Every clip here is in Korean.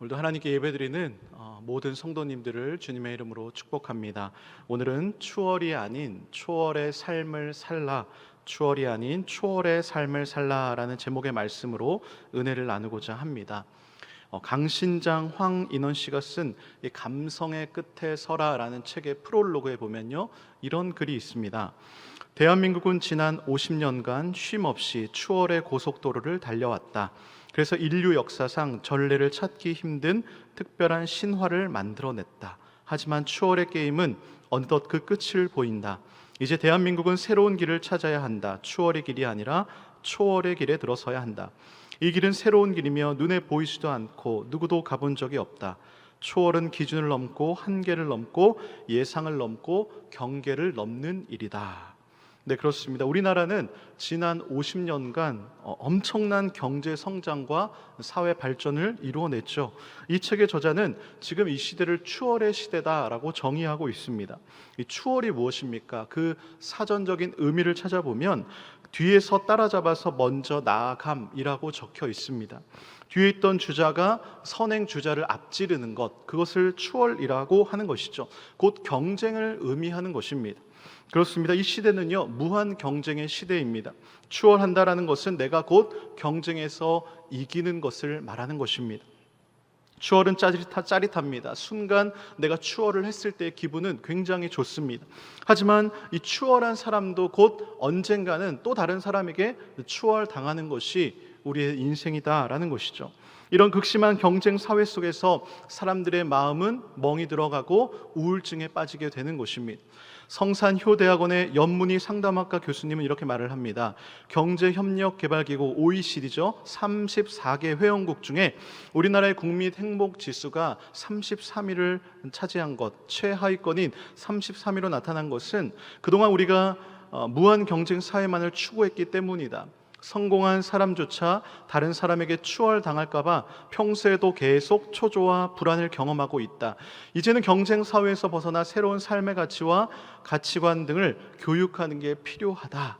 오늘도 하나님께 예배드리는 모든 성도님들을 주님의 이름으로 축복합니다. 오늘은 추월이 아닌 초월의 삶을 살라, 추월이 아닌 초월의 삶을 살라라는 제목의 말씀으로 은혜를 나누고자 합니다. 강신장 황인원 씨가 쓴 이 감성의 끝에 서라라는 책의 프롤로그에 보면요, 이런 글이 있습니다. 대한민국은 지난 50년간 쉼 없이 추월의 고속도로를 달려왔다. 그래서 인류 역사상 전례를 찾기 힘든 특별한 신화를 만들어냈다. 하지만 추월의 게임은 어느덧 그 끝을 보인다. 이제 대한민국은 새로운 길을 찾아야 한다. 추월의 길이 아니라 초월의 길에 들어서야 한다. 이 길은 새로운 길이며 눈에 보이지도 않고 누구도 가본 적이 없다. 초월은 기준을 넘고 한계를 넘고 예상을 넘고 경계를 넘는 일이다. 네, 그렇습니다. 우리나라는 지난 50년간 엄청난 경제 성장과 사회 발전을 이루어냈죠. 이 책의 저자는 지금 이 시대를 추월의 시대다라고 정의하고 있습니다. 이 추월이 무엇입니까? 그 사전적인 의미를 찾아보면 뒤에서 따라잡아서 먼저 나아감이라고 적혀 있습니다. 뒤에 있던 주자가 선행 주자를 앞지르는 것, 그것을 추월이라고 하는 것이죠. 곧 경쟁을 의미하는 것입니다. 그렇습니다. 이 시대는요, 무한 경쟁의 시대입니다. 추월한다라는 것은 내가 곧 경쟁에서 이기는 것을 말하는 것입니다. 추월은 짜릿합니다. 순간 내가 추월을 했을 때의 기분은 굉장히 좋습니다. 하지만 이 추월한 사람도 곧 언젠가는 또 다른 사람에게 추월당하는 것이 우리의 인생이다라는 것이죠. 이런 극심한 경쟁 사회 속에서 사람들의 마음은 멍이 들어가고 우울증에 빠지게 되는 것입니다. 성산효대학원의 연문희 상담학과 교수님은 이렇게 말을 합니다. 경제협력개발기구 OECD죠. 34개 회원국 중에 우리나라의 국민 행복지수가 33위를 차지한 것, 최하위권인 33위로 나타난 것은 그동안 우리가 무한 경쟁 사회만을 추구했기 때문이다. 성공한 사람조차 다른 사람에게 추월당할까 봐 평소에도 계속 초조와 불안을 경험하고 있다. 이제는 경쟁 사회에서 벗어나 새로운 삶의 가치와 가치관 등을 교육하는 게 필요하다.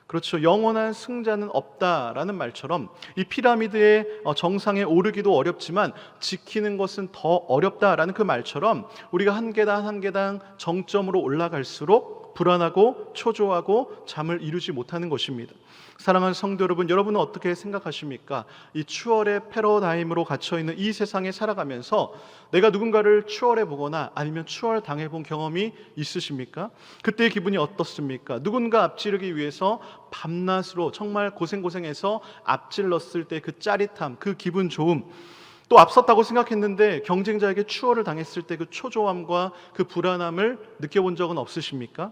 그렇죠. 영원한 승자는 없다라는 말처럼 이 피라미드의 정상에 오르기도 어렵지만 지키는 것은 더 어렵다라는 그 말처럼 우리가 한 계단 한 계단 정점으로 올라갈수록 불안하고 초조하고 잠을 이루지 못하는 것입니다. 사랑하는 성도 여러분, 여러분은 어떻게 생각하십니까? 이 추월의 패러다임으로 갇혀있는 이 세상에 살아가면서 내가 누군가를 추월해 보거나 아니면 추월 당해본 경험이 있으십니까? 그때의 기분이 어떻습니까? 누군가 앞지르기 위해서 밤낮으로 정말 고생해서 앞질렀을 때 그 짜릿함, 그 기분 좋음, 또 앞섰다고 생각했는데 경쟁자에게 추월을 당했을 때 그 초조함과 그 불안함을 느껴본 적은 없으십니까?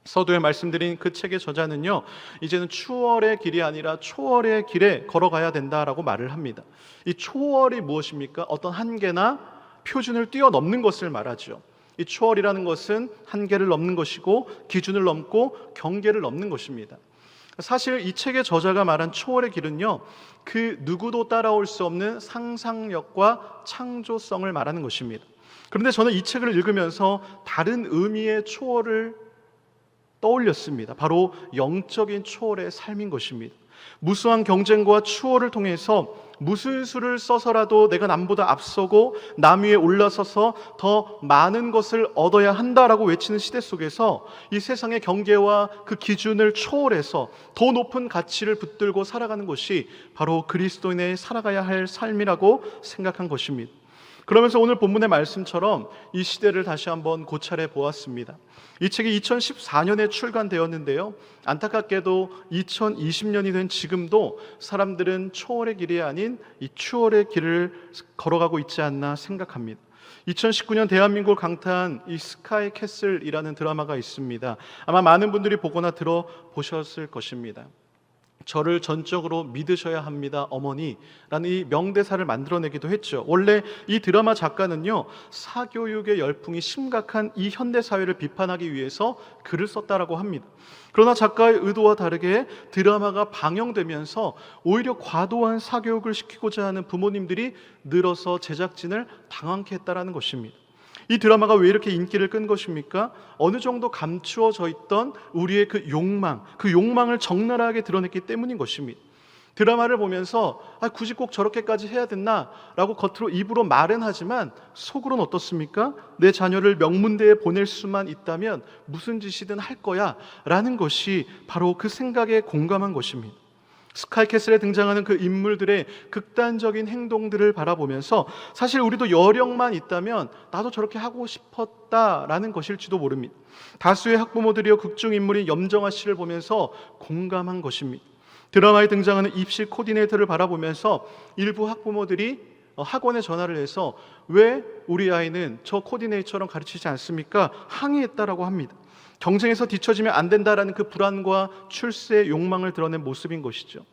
서두에 말씀드린 그 책의 저자는요, 이제는 추월의 길이 아니라 초월의 길에 걸어가야 된다라고 말을 합니다. 이 초월이 무엇입니까? 어떤 한계나 표준을 뛰어넘는 것을 말하죠. 이 초월이라는 것은 한계를 넘는 것이고 기준을 넘고 경계를 넘는 것입니다. 사실 이 책의 저자가 말한 초월의 길은요, 그 누구도 따라올 수 없는 상상력과 창조성을 말하는 것입니다. 그런데 저는 이 책을 읽으면서 다른 의미의 초월을 떠올렸습니다. 바로 영적인 초월의 삶인 것입니다. 무수한 경쟁과 추월을 통해서 무슨 수를 써서라도 내가 남보다 앞서고 남 위에 올라서서 더 많은 것을 얻어야 한다라고 외치는 시대 속에서 이 세상의 경계와 그 기준을 초월해서 더 높은 가치를 붙들고 살아가는 것이 바로 그리스도인의 살아가야 할 삶이라고 생각한 것입니다. 그러면서 오늘 본문의 말씀처럼 이 시대를 다시 한번 고찰해 보았습니다. 이 책이 2014년에 출간되었는데요, 안타깝게도 2020년이 된 지금도 사람들은 초월의 길이 아닌 이 추월의 길을 걸어가고 있지 않나 생각합니다. 2019년 대한민국을 강타한 이 스카이 캐슬이라는 드라마가 있습니다. 아마 많은 분들이 보거나 들어보셨을 것입니다. 저를 전적으로 믿으셔야 합니다, 어머니라는 이 명대사를 만들어내기도 했죠. 원래 이 드라마 작가는요, 사교육의 열풍이 심각한 이 현대사회를 비판하기 위해서 글을 썼다라고 합니다. 그러나 작가의 의도와 다르게 드라마가 방영되면서 오히려 과도한 사교육을 시키고자 하는 부모님들이 늘어서 제작진을 당황케 했다라는 것입니다. 이 드라마가 왜 이렇게 인기를 끈 것입니까? 어느 정도 감추어져 있던 우리의 그 욕망을 적나라하게 드러냈기 때문인 것입니다. 드라마를 보면서 굳이 꼭 저렇게까지 해야 됐나? 라고 겉으로 입으로 말은 하지만 속으로는 어떻습니까? 내 자녀를 명문대에 보낼 수만 있다면 무슨 짓이든 할 거야 라는 것이 바로 그 생각에 공감한 것입니다. 스카이캐슬에 등장하는 그 인물들의 극단적인 행동들을 바라보면서 사실 우리도 여력만 있다면 나도 저렇게 하고 싶었다라는 것일지도 모릅니다. 다수의 학부모들이요 극중 인물인 염정아 씨를 보면서 공감한 것입니다. 드라마에 등장하는 입시 코디네이터를 바라보면서 일부 학부모들이 학원에 전화를 해서 왜 우리 아이는 저 코디네이터처럼 가르치지 않습니까? 항의했다라고 합니다. 경쟁에서 뒤처지면 안 된다라는 그 불안과 출세의 욕망을 드러낸 모습인 것이죠.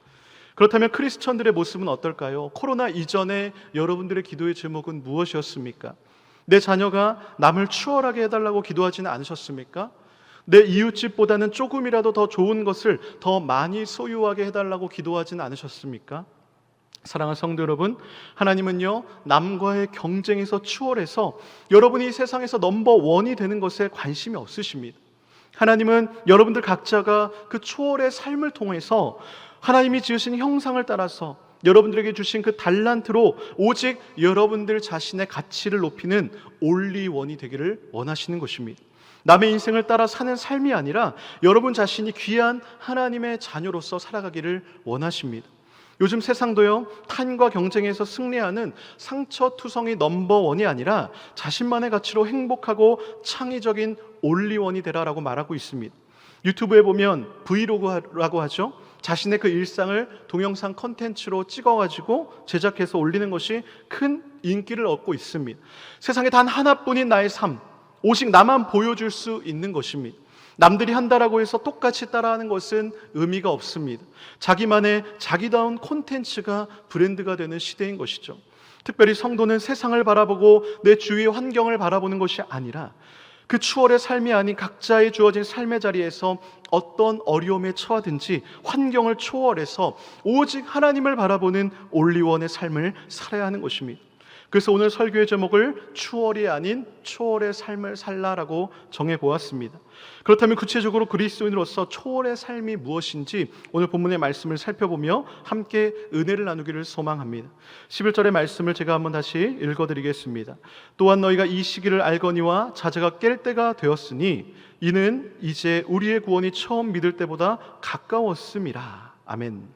그렇다면 크리스천들의 모습은 어떨까요? 코로나 이전에 여러분들의 기도의 제목은 무엇이었습니까? 내 자녀가 남을 추월하게 해달라고 기도하지는 않으셨습니까? 내 이웃집보다는 조금이라도 더 좋은 것을 더 많이 소유하게 해달라고 기도하지는 않으셨습니까? 사랑하는 성도 여러분, 하나님은요 남과의 경쟁에서 추월해서 여러분이 세상에서 넘버원이 되는 것에 관심이 없으십니다. 하나님은 여러분들 각자가 그 초월의 삶을 통해서 하나님이 지으신 형상을 따라서 여러분들에게 주신 그 달란트로 오직 여러분들 자신의 가치를 높이는 올리원이 되기를 원하시는 것입니다. 남의 인생을 따라 사는 삶이 아니라 여러분 자신이 귀한 하나님의 자녀로서 살아가기를 원하십니다. 요즘 세상도요 탄과 경쟁에서 승리하는 상처투성이 넘버원이 아니라 자신만의 가치로 행복하고 창의적인 올리원이 되라라고 말하고 있습니다. 유튜브에 보면 브이로그라고 하죠. 자신의 그 일상을 동영상 컨텐츠로 찍어가지고 제작해서 올리는 것이 큰 인기를 얻고 있습니다. 세상에 단 하나뿐인 나의 삶, 오직 나만 보여줄 수 있는 것입니다. 남들이 한다라고 해서 똑같이 따라하는 것은 의미가 없습니다. 자기만의 자기다운 콘텐츠가 브랜드가 되는 시대인 것이죠. 특별히 성도는 세상을 바라보고 내 주위의 환경을 바라보는 것이 아니라 그 추월의 삶이 아닌 각자의 주어진 삶의 자리에서 어떤 어려움에 처하든지 환경을 초월해서 오직 하나님을 바라보는 올리원의 삶을 살아야 하는 것입니다. 그래서 오늘 설교의 제목을 추월이 아닌 초월의 삶을 살라라고 정해보았습니다. 그렇다면 구체적으로 그리스도인으로서 초월의 삶이 무엇인지 오늘 본문의 말씀을 살펴보며 함께 은혜를 나누기를 소망합니다. 11절의 말씀을 제가 한번 다시 읽어드리겠습니다. 또한 너희가 이 시기를 알거니와 자자가 깰 때가 되었으니 이는 이제 우리의 구원이 처음 믿을 때보다 가까웠음이라. 아멘.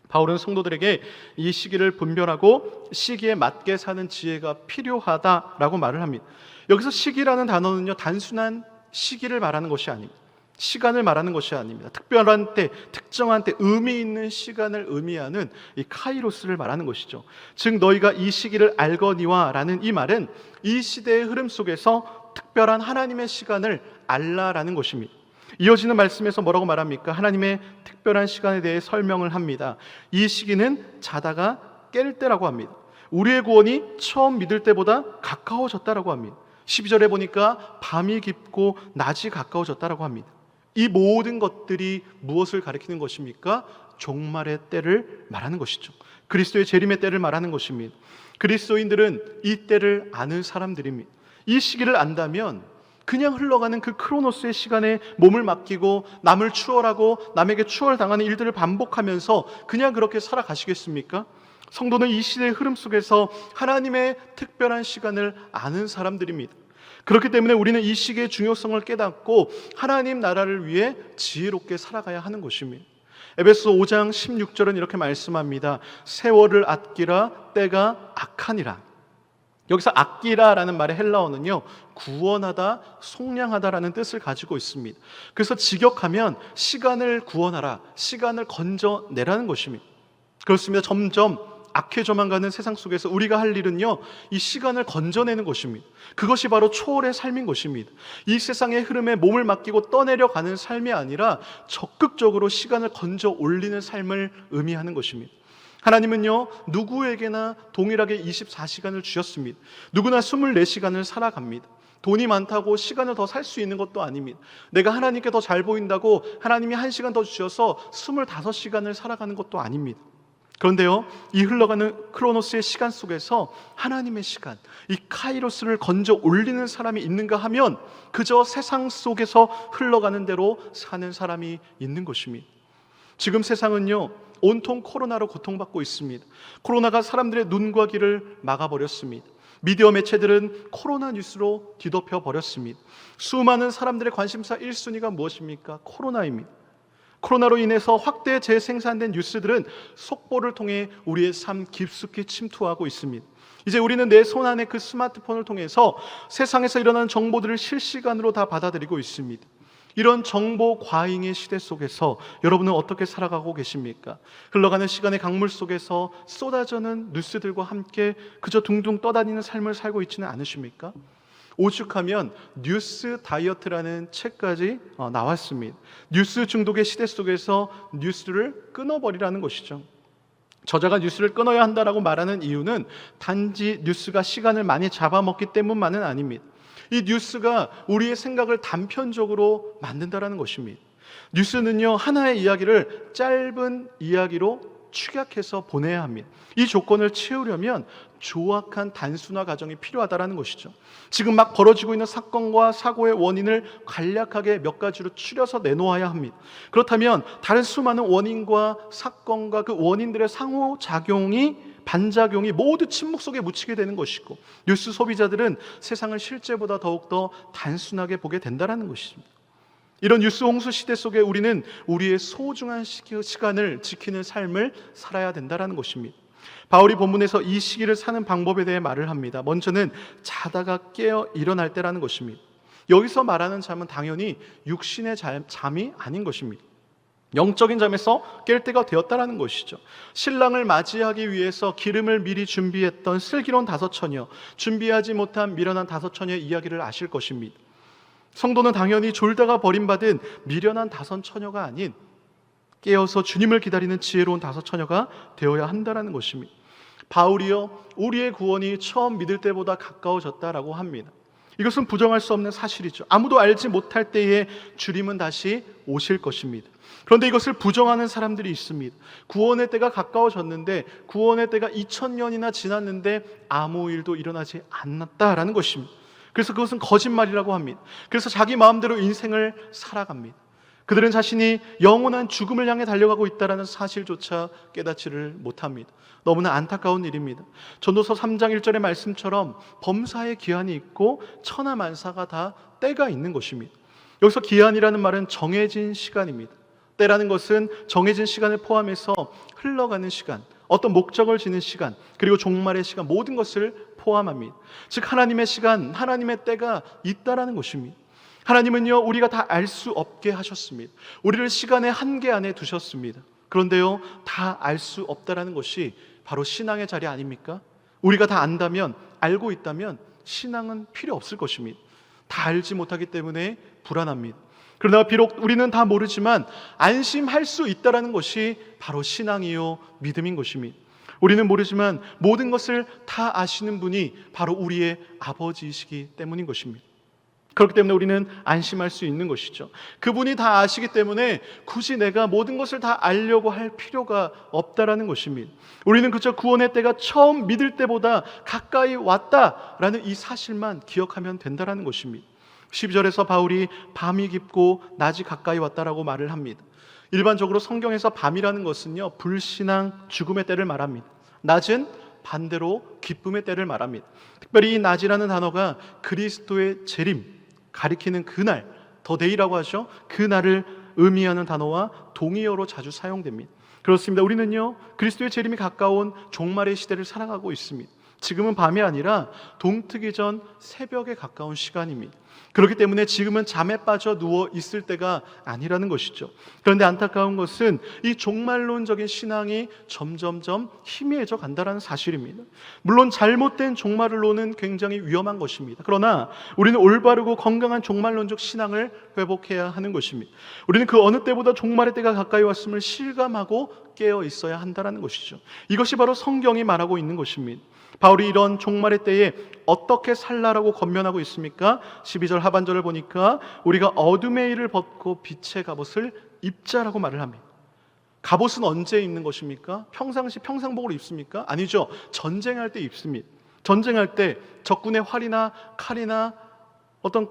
바울은 성도들에게 이 시기를 분별하고 시기에 맞게 사는 지혜가 필요하다라고 말을 합니다. 여기서 시기라는 단어는요 단순한 시기를 말하는 것이 아닙니다. 시간을 말하는 것이 아닙니다. 특별한 때, 특정한 때 의미 있는 시간을 의미하는 이 카이로스를 말하는 것이죠. 즉 너희가 이 시기를 알거니와 라는 이 말은 이 시대의 흐름 속에서 특별한 하나님의 시간을 알라라는 것입니다. 이어지는 말씀에서 뭐라고 말합니까? 하나님의 특별한 시간에 대해 설명을 합니다. 이 시기는 자다가 깰 때라고 합니다. 우리의 구원이 처음 믿을 때보다 가까워졌다라고 합니다. 12절에 보니까 밤이 깊고 낮이 가까워졌다라고 합니다. 이 모든 것들이 무엇을 가리키는 것입니까? 종말의 때를 말하는 것이죠. 그리스도의 재림의 때를 말하는 것입니다. 그리스도인들은 이 때를 아는 사람들입니다. 이 시기를 안다면 그냥 흘러가는 그 크로노스의 시간에 몸을 맡기고 남을 추월하고 남에게 추월당하는 일들을 반복하면서 그냥 그렇게 살아가시겠습니까? 성도는 이 시대의 흐름 속에서 하나님의 특별한 시간을 아는 사람들입니다. 그렇기 때문에 우리는 이 시기의 중요성을 깨닫고 하나님 나라를 위해 지혜롭게 살아가야 하는 것입니다. 에베소 5장 16절은 이렇게 말씀합니다. 세월을 아끼라 때가 악하니라. 여기서 아끼라라는 말의 헬라어는요 구원하다, 속량하다라는 뜻을 가지고 있습니다. 그래서 직역하면 시간을 구원하라, 시간을 건져내라는 것입니다. 그렇습니다. 점점 악해져만 가는 세상 속에서 우리가 할 일은요 이 시간을 건져내는 것입니다. 그것이 바로 초월의 삶인 것입니다. 이 세상의 흐름에 몸을 맡기고 떠내려가는 삶이 아니라 적극적으로 시간을 건져 올리는 삶을 의미하는 것입니다. 하나님은요 누구에게나 동일하게 24시간을 주셨습니다. 누구나 24시간을 살아갑니다. 돈이 많다고 시간을 더 살 수 있는 것도 아닙니다. 내가 하나님께 더 잘 보인다고 하나님이 1시간 더 주셔서 25시간을 살아가는 것도 아닙니다. 그런데요 이 흘러가는 크로노스의 시간 속에서 하나님의 시간, 이 카이로스를 건져 올리는 사람이 있는가 하면 그저 세상 속에서 흘러가는 대로 사는 사람이 있는 것입니다. 지금 세상은요 온통 코로나로 고통받고 있습니다. 코로나가 사람들의 눈과 귀를 막아버렸습니다. 미디어 매체들은 코로나 뉴스로 뒤덮여 버렸습니다. 수많은 사람들의 관심사 1순위가 무엇입니까? 코로나입니다. 코로나로 인해서 확대 재생산된 뉴스들은 속보를 통해 우리의 삶 깊숙이 침투하고 있습니다. 이제 우리는 내 손 안에 그 스마트폰을 통해서 세상에서 일어나는 정보들을 실시간으로 다 받아들이고 있습니다. 이런 정보 과잉의 시대 속에서 여러분은 어떻게 살아가고 계십니까? 흘러가는 시간의 강물 속에서 쏟아져는 뉴스들과 함께 그저 둥둥 떠다니는 삶을 살고 있지는 않으십니까? 오죽하면 뉴스 다이어트라는 책까지 나왔습니다. 뉴스 중독의 시대 속에서 뉴스를 끊어버리라는 것이죠. 저자가 뉴스를 끊어야 한다라고 말하는 이유는 단지 뉴스가 시간을 많이 잡아먹기 때문만은 아닙니다. 이 뉴스가 우리의 생각을 단편적으로 만든다라는 것입니다. 뉴스는요, 하나의 이야기를 짧은 이야기로 축약해서 보내야 합니다. 이 조건을 채우려면 조악한 단순화 과정이 필요하다는 것이죠. 지금 막 벌어지고 있는 사건과 사고의 원인을 간략하게 몇 가지로 추려서 내놓아야 합니다. 그렇다면 다른 수많은 원인과 사건과 그 원인들의 상호작용이 반작용이 모두 침묵 속에 묻히게 되는 것이고, 뉴스 소비자들은 세상을 실제보다 더욱더 단순하게 보게 된다는 것입니다. 이런 뉴스 홍수 시대 속에 우리는 우리의 소중한 시간을 지키는 삶을 살아야 된다는 것입니다. 바울이 본문에서 이 시기를 사는 방법에 대해 말을 합니다. 먼저는 자다가 깨어 일어날 때라는 것입니다. 여기서 말하는 잠은 당연히 육신의 잠이 아닌 것입니다. 영적인 잠에서 깰 때가 되었다라는 것이죠. 신랑을 맞이하기 위해서 기름을 미리 준비했던 슬기로운 다섯 처녀, 준비하지 못한 미련한 다섯 처녀의 이야기를 아실 것입니다. 성도는 당연히 졸다가 버림받은 미련한 다섯 처녀가 아닌 깨어서 주님을 기다리는 지혜로운 다섯 처녀가 되어야 한다는 것입니다. 바울이요, 우리의 구원이 처음 믿을 때보다 가까워졌다라고 합니다. 이것은 부정할 수 없는 사실이죠. 아무도 알지 못할 때에 주님은 다시 오실 것입니다. 그런데 이것을 부정하는 사람들이 있습니다. 구원의 때가 가까워졌는데, 구원의 때가 2000년이나 지났는데 아무 일도 일어나지 않았다라는 것입니다. 그래서 그것은 거짓말이라고 합니다. 그래서 자기 마음대로 인생을 살아갑니다. 그들은 자신이 영원한 죽음을 향해 달려가고 있다는 사실조차 깨닫지를 못합니다. 너무나 안타까운 일입니다. 전도서 3장 1절의 말씀처럼 범사에 기한이 있고 천하만사가 다 때가 있는 것입니다. 여기서 기한이라는 말은 정해진 시간입니다. 때라는 것은 정해진 시간을 포함해서 흘러가는 시간, 어떤 목적을 지닌 시간, 그리고 종말의 시간, 모든 것을 포함합니다. 즉 하나님의 시간, 하나님의 때가 있다라는 것입니다. 하나님은요, 우리가 다 알 수 없게 하셨습니다. 우리를 시간의 한계 안에 두셨습니다. 그런데요, 다 알 수 없다라는 것이 바로 신앙의 자리 아닙니까? 우리가 다 안다면, 알고 있다면 신앙은 필요 없을 것입니다. 다 알지 못하기 때문에 불안합니다. 그러나 비록 우리는 다 모르지만 안심할 수 있다라는 것이 바로 신앙이요, 믿음인 것입니다. 우리는 모르지만 모든 것을 다 아시는 분이 바로 우리의 아버지이시기 때문인 것입니다. 그렇기 때문에 우리는 안심할 수 있는 것이죠. 그분이 다 아시기 때문에 굳이 내가 모든 것을 다 알려고 할 필요가 없다라는 것입니다. 우리는 그저 구원의 때가 처음 믿을 때보다 가까이 왔다라는 이 사실만 기억하면 된다라는 것입니다. 12절에서 바울이 밤이 깊고 낮이 가까이 왔다라고 말을 합니다. 일반적으로 성경에서 밤이라는 것은요, 불신앙, 죽음의 때를 말합니다. 낮은 반대로 기쁨의 때를 말합니다. 특별히 이 낮이라는 단어가 그리스도의 재림, 가리키는 그날, 더데이라고 하죠. 그 날을 의미하는 단어와 동의어로 자주 사용됩니다. 그렇습니다. 우리는요, 그리스도의 재림이 가까운 종말의 시대를 살아가고 있습니다. 지금은 밤이 아니라 동트기 전 새벽에 가까운 시간입니다. 그렇기 때문에 지금은 잠에 빠져 누워 있을 때가 아니라는 것이죠. 그런데 안타까운 것은 이 종말론적인 신앙이 점점점 희미해져 간다는 사실입니다. 물론 잘못된 종말론은 굉장히 위험한 것입니다. 그러나 우리는 올바르고 건강한 종말론적 신앙을 회복해야 하는 것입니다. 우리는 그 어느 때보다 종말의 때가 가까이 왔음을 실감하고 깨어 있어야 한다는 것이죠. 이것이 바로 성경이 말하고 있는 것입니다. 바울이 이런 종말의 때에 어떻게 살라라고 권면하고 있습니까? 12절 하반절을 보니까 우리가 어둠의 일을 벗고 빛의 갑옷을 입자라고 말을 합니다. 갑옷은 언제 입는 것입니까? 평상시 평상복으로 입습니까? 아니죠. 전쟁할 때 입습니다. 전쟁할 때 적군의 활이나 칼이나 어떤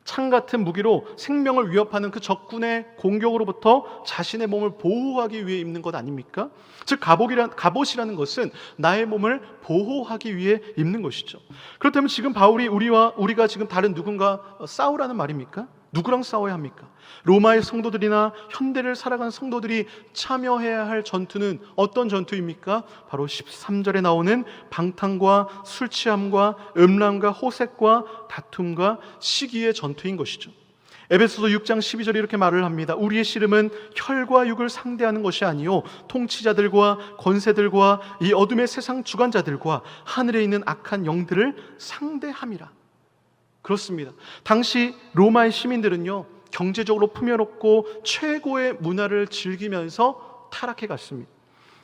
창 같은 무기로 생명을 위협하는 그 적군의 공격으로부터 자신의 몸을 보호하기 위해 입는 것 아닙니까? 즉 갑옷이라는 것은 나의 몸을 보호하기 위해 입는 것이죠. 그렇다면 지금 바울이 우리가 지금 다른 누군가 싸우라는 말입니까? 누구랑 싸워야 합니까? 로마의 성도들이나 현대를 살아가는 성도들이 참여해야 할 전투는 어떤 전투입니까? 바로 13절에 나오는 방탕과 술 취함과 음란과 호색과 다툼과 시기의 전투인 것이죠. 에베소서 6장 12절에 이렇게 말을 합니다. 우리의 씨름은 혈과 육을 상대하는 것이 아니요 통치자들과 권세들과 이 어둠의 세상 주관자들과 하늘에 있는 악한 영들을 상대함이라. 그렇습니다. 당시 로마의 시민들은요, 경제적으로 풍요롭고 최고의 문화를 즐기면서 타락해 갔습니다.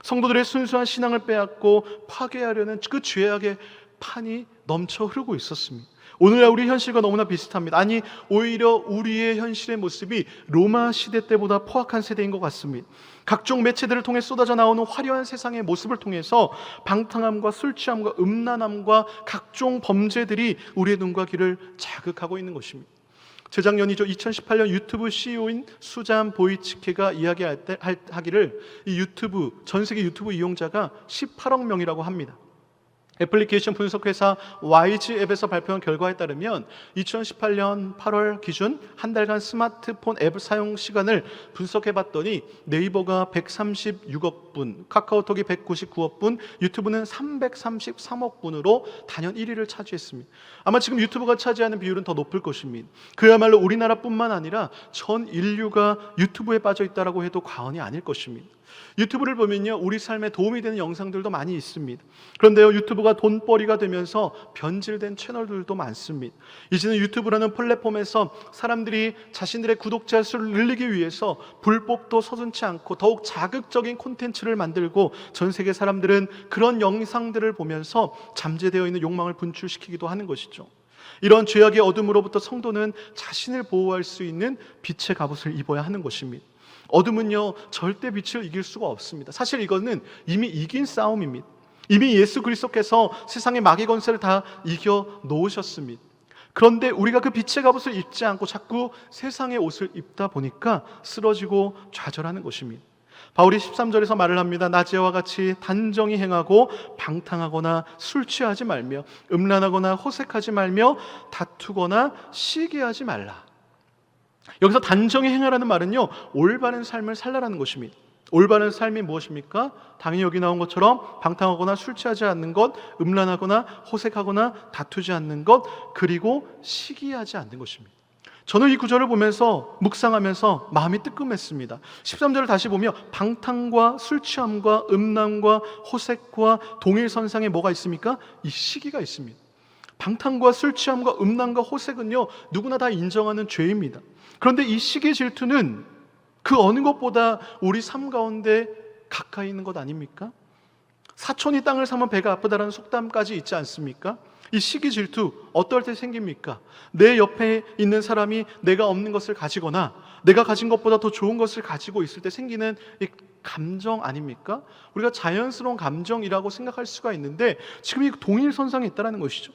성도들의 순수한 신앙을 빼앗고 파괴하려는 그 죄악의 판이 넘쳐 흐르고 있었습니다. 오늘날 우리 현실과 너무나 비슷합니다. 아니, 오히려 우리의 현실의 모습이 로마 시대 때보다 포악한 세대인 것 같습니다. 각종 매체들을 통해 쏟아져 나오는 화려한 세상의 모습을 통해서 방탕함과 술 취함과 음란함과 각종 범죄들이 우리의 눈과 귀를 자극하고 있는 것입니다. 재작년이죠. 2018년 유튜브 CEO인 수잔 보이치케가 이야기하기를 이 유튜브, 전 세계 유튜브 이용자가 18억 명이라고 합니다. 애플리케이션 분석회사 YG 앱에서 발표한 결과에 따르면 2018년 8월 기준 한 달간 스마트폰 앱 사용 시간을 분석해봤더니 네이버가 136억 분, 카카오톡이 199억 분, 유튜브는 333억 분으로 단연 1위를 차지했습니다. 아마 지금 유튜브가 차지하는 비율은 더 높을 것입니다. 그야말로 우리나라뿐만 아니라 전 인류가 유튜브에 빠져 있다라고 해도 과언이 아닐 것입니다. 유튜브를 보면요, 우리 삶에 도움이 되는 영상들도 많이 있습니다. 그런데요, 유튜브가 돈벌이가 되면서 변질된 채널들도 많습니다. 이제는 유튜브라는 플랫폼에서 사람들이 자신들의 구독자 수를 늘리기 위해서 불법도 서슴지 않고 더욱 자극적인 콘텐츠를 만들고 전 세계 사람들은 그런 영상들을 보면서 잠재되어 있는 욕망을 분출시키기도 하는 것이죠. 이런 죄악의 어둠으로부터 성도는 자신을 보호할 수 있는 빛의 갑옷을 입어야 하는 것입니다. 어둠은요, 절대 빛을 이길 수가 없습니다. 사실 이거는 이미 이긴 싸움입니다. 이미 예수 그리스도께서 세상의 마귀 권세를 다 이겨 놓으셨습니다. 그런데 우리가 그 빛의 갑옷을 입지 않고 자꾸 세상의 옷을 입다 보니까 쓰러지고 좌절하는 것입니다. 바울이 13절에서 말을 합니다. 낮에와 같이 단정히 행하고 방탕하거나 술 취하지 말며 음란하거나 호색하지 말며 다투거나 시기하지 말라. 여기서 단정히 행하라는 말은요, 올바른 삶을 살라라는 것입니다. 올바른 삶이 무엇입니까? 당연히 여기 나온 것처럼 방탕하거나 술 취하지 않는 것, 음란하거나 호색하거나 다투지 않는 것, 그리고 시기하지 않는 것입니다. 저는 이 구절을 보면서 묵상하면서 마음이 뜨끔했습니다. 13절을 다시 보며 방탕과 술 취함과 음란과 호색과 동일선상에 뭐가 있습니까? 이 시기가 있습니다. 방탕과 술 취함과 음란과 호색은요, 누구나 다 인정하는 죄입니다. 그런데 이 시기 질투는 그 어느 것보다 우리 삶 가운데 가까이 있는 것 아닙니까? 사촌이 땅을 사면 배가 아프다라는 속담까지 있지 않습니까? 이 시기 질투 어떨 때 생깁니까? 내 옆에 있는 사람이 내가 없는 것을 가지거나 내가 가진 것보다 더 좋은 것을 가지고 있을 때 생기는 이 감정 아닙니까? 우리가 자연스러운 감정이라고 생각할 수가 있는데 지금 이 동일선상에 있다는 것이죠.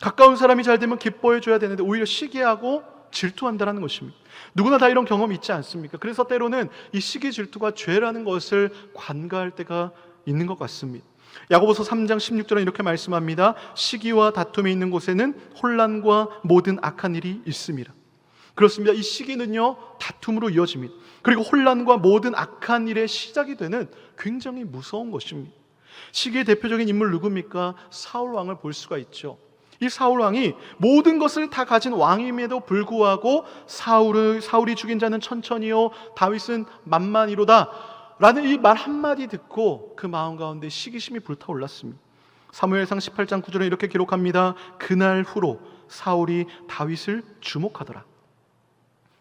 가까운 사람이 잘 되면 기뻐해 줘야 되는데 오히려 시기하고 질투한다는 것입니다. 누구나 다 이런 경험이 있지 않습니까? 그래서 때로는 이 시기 질투가 죄라는 것을 관가할 때가 있는 것 같습니다. 야고보서 3장 16절은 이렇게 말씀합니다. 시기와 다툼이 있는 곳에는 혼란과 모든 악한 일이 있습니다. 그렇습니다. 이 시기는요, 다툼으로 이어집니다. 그리고 혼란과 모든 악한 일의 시작이 되는 굉장히 무서운 것입니다. 시기의 대표적인 인물 누굽니까? 사울 왕을 볼 수가 있죠. 이 사울 왕이 모든 것을 다 가진 왕임에도 불구하고 사울이 죽인 자는 천천히요 다윗은 만만이로다 라는 이 말 한마디 듣고 그 마음 가운데 시기심이 불타올랐습니다. 사무엘상 18장 9절에 이렇게 기록합니다. 그날 후로 사울이 다윗을 주목하더라.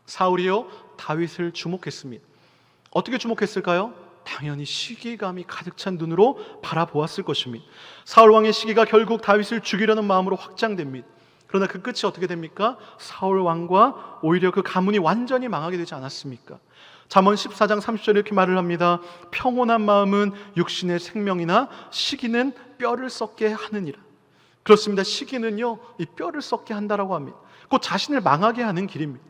사울이요 다윗을 주목했습니다. 어떻게 주목했을까요? 당연히 시기감이 가득 찬 눈으로 바라보았을 것입니다. 사울 왕의 시기가 결국 다윗을 죽이려는 마음으로 확장됩니다. 그러나 그 끝이 어떻게 됩니까? 사울 왕과 오히려 그 가문이 완전히 망하게 되지 않았습니까? 잠언 14장 30절에 이렇게 말을 합니다. 평온한 마음은 육신의 생명이나 시기는 뼈를 썩게 하느니라. 그렇습니다. 시기는요, 이 뼈를 썩게 한다라고 합니다. 곧 자신을 망하게 하는 길입니다.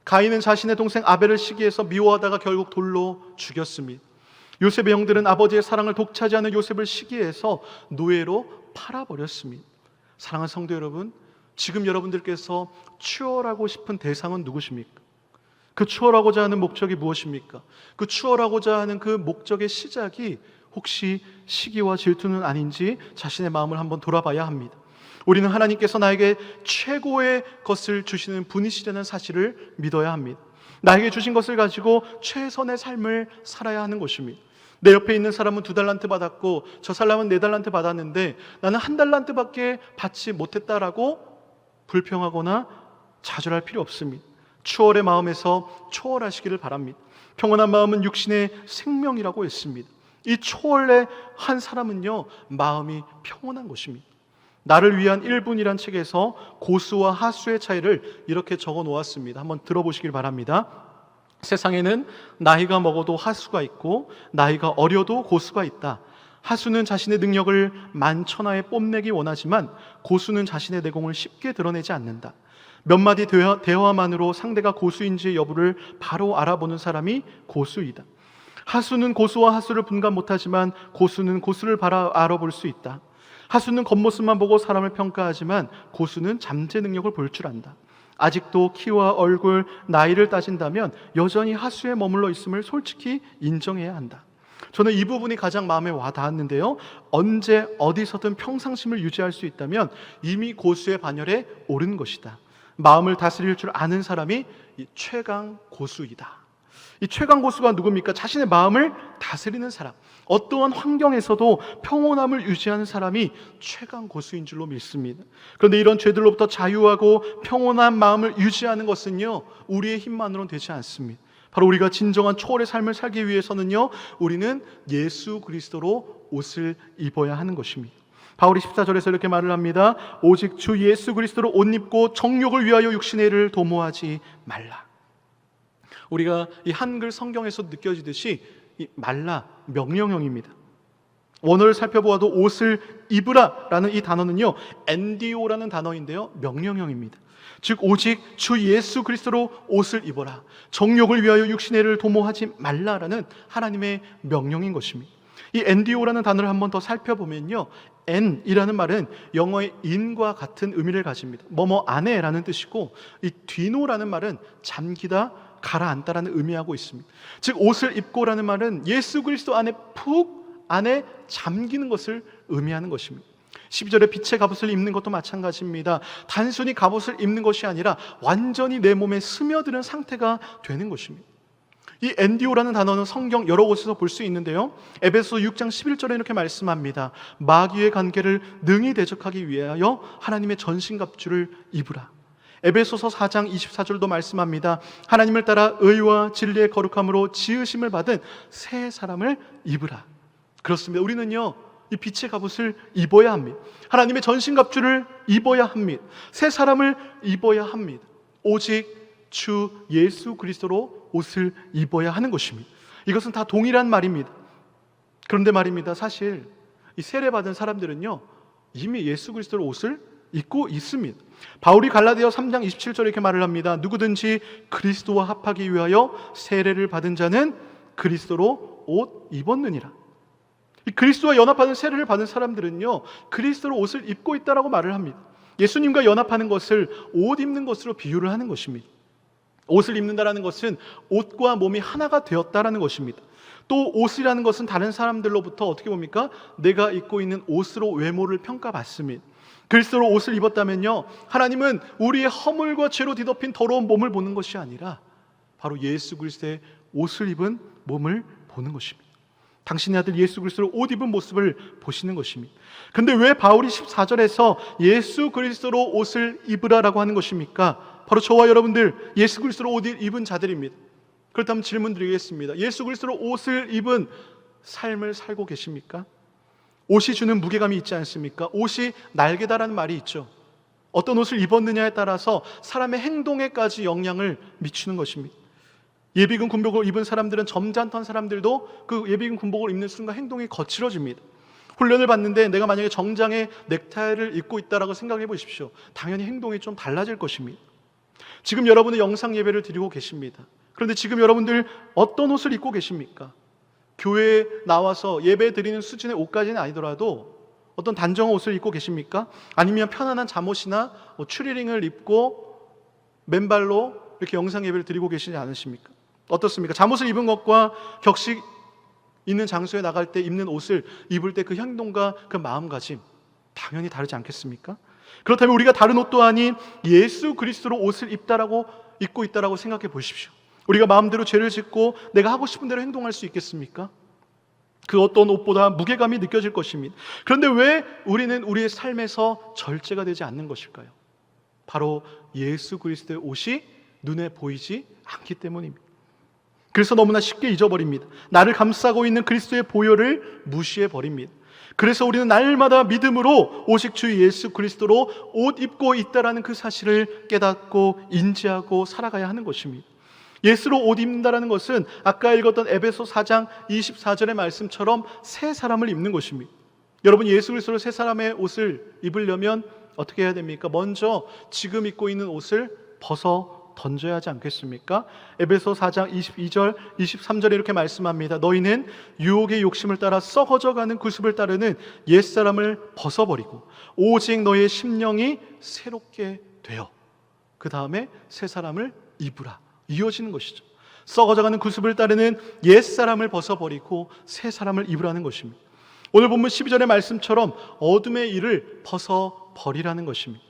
가인은 자신의 동생 아벨을 시기해서 미워하다가 결국 돌로 죽였습니다. 요셉의 형들은 아버지의 사랑을 독차지하는 요셉을 시기해서 노예로 팔아버렸습니다. 사랑하는 성도 여러분, 지금 여러분들께서 추월하고 싶은 대상은 누구십니까? 그 추월하고자 하는 목적이 무엇입니까? 그 추월하고자 하는 그 목적의 시작이 혹시 시기와 질투는 아닌지 자신의 마음을 한번 돌아봐야 합니다. 우리는 하나님께서 나에게 최고의 것을 주시는 분이시라는 사실을 믿어야 합니다. 나에게 주신 것을 가지고 최선의 삶을 살아야 하는 것입니다. 내 옆에 있는 사람은 2달란트 받았고 저 사람은 4달란트 받았는데 나는 1달란트밖에 받지 못했다라고 불평하거나 좌절할 필요 없습니다. 추월의 마음에서 초월하시기를 바랍니다. 평온한 마음은 육신의 생명이라고 했습니다. 이 초월의 한 사람은요, 마음이 평온한 것입니다. 나를 위한 1분이란 책에서 고수와 하수의 차이를 이렇게 적어 놓았습니다. 한번 들어보시길 바랍니다. 세상에는 나이가 먹어도 하수가 있고 나이가 어려도 고수가 있다. 하수는 자신의 능력을 만천하에 뽐내기 원하지만 고수는 자신의 내공을 쉽게 드러내지 않는다. 몇 마디 대화만으로 상대가 고수인지 여부를 바로 알아보는 사람이 고수이다. 하수는 고수와 하수를 분간 못하지만 고수는 고수를 알아볼 수 있다. 하수는 겉모습만 보고 사람을 평가하지만 고수는 잠재 능력을 볼 줄 안다. 아직도 키와 얼굴, 나이를 따진다면 여전히 하수에 머물러 있음을 솔직히 인정해야 한다. 저는 이 부분이 가장 마음에 와 닿았는데요, 언제 어디서든 평상심을 유지할 수 있다면 이미 고수의 반열에 오른 것이다. 마음을 다스릴 줄 아는 사람이 이 최강 고수이다. 이 최강 고수가 누굽니까? 자신의 마음을 다스리는 사람, 어떠한 환경에서도 평온함을 유지하는 사람이 최강 고수인 줄로 믿습니다. 그런데 이런 죄들로부터 자유하고 평온한 마음을 유지하는 것은요, 우리의 힘만으로는 되지 않습니다. 바로 우리가 진정한 초월의 삶을 살기 위해서는요, 우리는 예수 그리스도로 옷을 입어야 하는 것입니다. 바울이 14절에서 이렇게 말을 합니다. 오직 주 예수 그리스도로 옷 입고 정욕을 위하여 육신의 일을 도모하지 말라. 우리가 이 한글 성경에서 느껴지듯이 이 말라 명령형입니다. 원어를 살펴보아도 옷을 입으라 라는 이 단어는요, 엔디오라는 단어인데요, 명령형입니다. 즉 오직 주 예수 그리스도로 옷을 입어라, 정욕을 위하여 육신의 일을 도모하지 말라라는 하나님의 명령인 것입니다. 이 엔디오라는 단어를 한번 더 살펴보면요, N이라는 말은 영어의 in과 같은 의미를 가집니다. 뭐뭐 안에라는 뜻이고, 이 디노라는 말은 잠기다, 가라앉다라는 의미하고 있습니다. 즉 옷을 입고라는 말은 예수 그리스도 안에 푹 안에 잠기는 것을 의미하는 것입니다. 12절에 빛의 갑옷을 입는 것도 마찬가지입니다. 단순히 갑옷을 입는 것이 아니라 완전히 내 몸에 스며드는 상태가 되는 것입니다. 이 엔디오라는 단어는 성경 여러 곳에서 볼 수 있는데요, 에베소 6장 11절에 이렇게 말씀합니다. 마귀의 관계를 능히 대적하기 위하여 하나님의 전신갑주를 입으라. 에베소서 4장 24절도 말씀합니다. 하나님을 따라 의와 진리의 거룩함으로 지으심을 받은 새 사람을 입으라. 그렇습니다. 우리는요, 이 빛의 갑옷을 입어야 합니다. 하나님의 전신갑주를 입어야 합니다. 새 사람을 입어야 합니다. 오직 주 예수 그리스도로 옷을 입어야 하는 것입니다. 이것은 다 동일한 말입니다. 그런데 말입니다, 사실 이 세례받은 사람들은요, 이미 예수 그리스도로 옷을 입고 있습니다. 바울이 갈라디아 3장 27절에 이렇게 말을 합니다. 누구든지 그리스도와 합하기 위하여 세례를 받은 자는 그리스도로 옷 입었느니라. 이 그리스도와 연합하는 세례를 받은 사람들은요, 그리스도로 옷을 입고 있다라고 말을 합니다. 예수님과 연합하는 것을 옷 입는 것으로 비유를 하는 것입니다. 옷을 입는다라는 것은 옷과 몸이 하나가 되었다라는 것입니다. 또 옷이라는 것은 다른 사람들로부터 어떻게 봅니까? 내가 입고 있는 옷으로 외모를 평가받습니다. 그리스도로 옷을 입었다면요, 하나님은 우리의 허물과 죄로 뒤덮인 더러운 몸을 보는 것이 아니라 바로 예수 그리스도의 옷을 입은 몸을 보는 것입니다. 당신의 아들 예수 그리스도로 옷 입은 모습을 보시는 것입니다. 그런데 왜 바울이 14절에서 예수 그리스도로 옷을 입으라라고 하는 것입니까? 바로 저와 여러분들 예수 그리스도로 옷 입은 자들입니다. 그렇다면 질문 드리겠습니다. 예수 그리스도로 옷을 입은 삶을 살고 계십니까? 옷이 주는 무게감이 있지 않습니까? 옷이 날개다라는 말이 있죠. 어떤 옷을 입었느냐에 따라서 사람의 행동에까지 영향을 미치는 것입니다. 예비군 군복을 입은 사람들은 점잖던 사람들도 그 예비군 군복을 입는 순간 행동이 거칠어집니다. 훈련을 받는데 내가 만약에 정장에 넥타이를 입고 있다라고 생각해 보십시오. 당연히 행동이 좀 달라질 것입니다. 지금 여러분은 영상 예배를 드리고 계십니다. 그런데 지금 여러분들 어떤 옷을 입고 계십니까? 교회에 나와서 예배 드리는 수준의 옷까지는 아니더라도 어떤 단정한 옷을 입고 계십니까? 아니면 편안한 잠옷이나 추리닝을 입고 맨발로 이렇게 영상 예배를 드리고 계시지 않으십니까? 어떻습니까? 잠옷을 입은 것과 격식 있는 장소에 나갈 때 입는 옷을 입을 때 그 행동과 그 마음가짐 당연히 다르지 않겠습니까? 그렇다면 우리가 다른 옷도 아닌 예수 그리스도로 옷을 입고 있다라고 생각해 보십시오. 우리가 마음대로 죄를 짓고 내가 하고 싶은 대로 행동할 수 있겠습니까? 그 어떤 옷보다 무게감이 느껴질 것입니다. 그런데 왜 우리는 우리의 삶에서 절제가 되지 않는 것일까요? 바로 예수 그리스도의 옷이 눈에 보이지 않기 때문입니다. 그래서 너무나 쉽게 잊어버립니다. 나를 감싸고 있는 그리스도의 보혈을 무시해버립니다. 그래서 우리는 날마다 믿음으로 오직 주 예수 그리스도로 옷 입고 있다라는 그 사실을 깨닫고 인지하고 살아가야 하는 것입니다. 예수로 옷 입는다라는 것은 아까 읽었던 에베소 4장 24절의 말씀처럼 새 사람을 입는 것입니다. 여러분, 예수 그리스도로 새 사람의 옷을 입으려면 어떻게 해야 됩니까? 먼저 지금 입고 있는 옷을 벗어 던져야 하지 않겠습니까? 에베소 4장 22절 23절에 이렇게 말씀합니다. 너희는 유혹의 욕심을 따라 썩어져가는 구습을 따르는 옛사람을 벗어버리고 오직 너희의 심령이 새롭게 되어 그 다음에 새 사람을 입으라. 이어지는 것이죠. 썩어져가는 구습을 따르는 옛사람을 벗어버리고 새 사람을 입으라는 것입니다. 오늘 본문 12절의 말씀처럼 어둠의 일을 벗어버리라는 것입니다.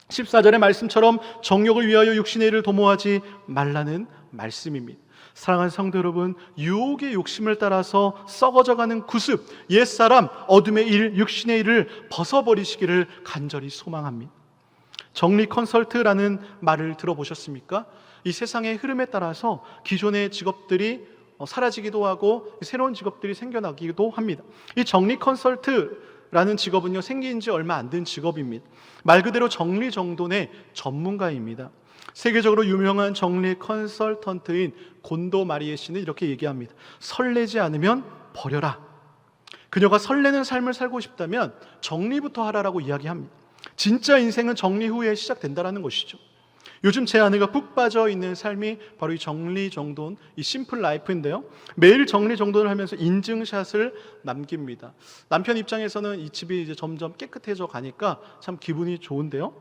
14절의 말씀처럼 정욕을 위하여 육신의 일을 도모하지 말라는 말씀입니다. 사랑하는 성도 여러분, 유혹의 욕심을 따라서 썩어져가는 구습, 옛사람, 어둠의 일, 육신의 일을 벗어버리시기를 간절히 소망합니다. 정리 컨설트라는 말을 들어보셨습니까? 이 세상의 흐름에 따라서 기존의 직업들이 사라지기도 하고 새로운 직업들이 생겨나기도 합니다. 이 정리 컨설트라는 직업은요, 생긴 지 얼마 안 된 직업입니다. 말 그대로 정리정돈의 전문가입니다. 세계적으로 유명한 정리 컨설턴트인 곤도 마리에 씨는 이렇게 얘기합니다. 설레지 않으면 버려라. 그녀가 설레는 삶을 살고 싶다면 정리부터 하라라고 이야기합니다. 진짜 인생은 정리 후에 시작된다는 것이죠. 요즘 제 아내가 푹 빠져 있는 삶이 바로 이 정리정돈, 이 심플 라이프인데요. 매일 정리정돈을 하면서 인증샷을 남깁니다. 남편 입장에서는 이 집이 이제 점점 깨끗해져 가니까 참 기분이 좋은데요.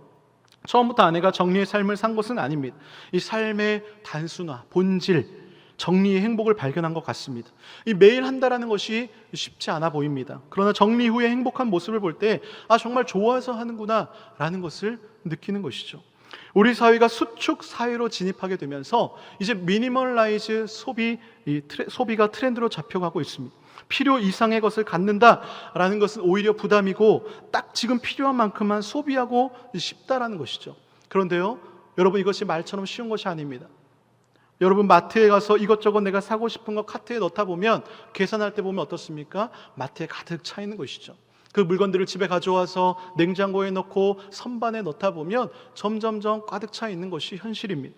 처음부터 아내가 정리의 삶을 산 것은 아닙니다. 이 삶의 단순화, 본질, 정리의 행복을 발견한 것 같습니다. 이 매일 한다라는 것이 쉽지 않아 보입니다. 그러나 정리 후의 행복한 모습을 볼 때 정말 좋아서 하는구나 라는 것을 느끼는 것이죠. 우리 사회가 수축 사회로 진입하게 되면서 이제 미니멀라이즈 소비가 트렌드로 잡혀가고 있습니다. 필요 이상의 것을 갖는다라는 것은 오히려 부담이고 딱 지금 필요한 만큼만 소비하고 싶다라는 것이죠. 그런데요, 여러분, 이것이 말처럼 쉬운 것이 아닙니다. 여러분, 마트에 가서 이것저것 내가 사고 싶은 거 카트에 넣다 보면 계산할 때 보면 어떻습니까? 마트에 가득 차 있는 것이죠. 그 물건들을 집에 가져와서 냉장고에 넣고 선반에 넣다 보면 점점점 가득 차 있는 것이 현실입니다.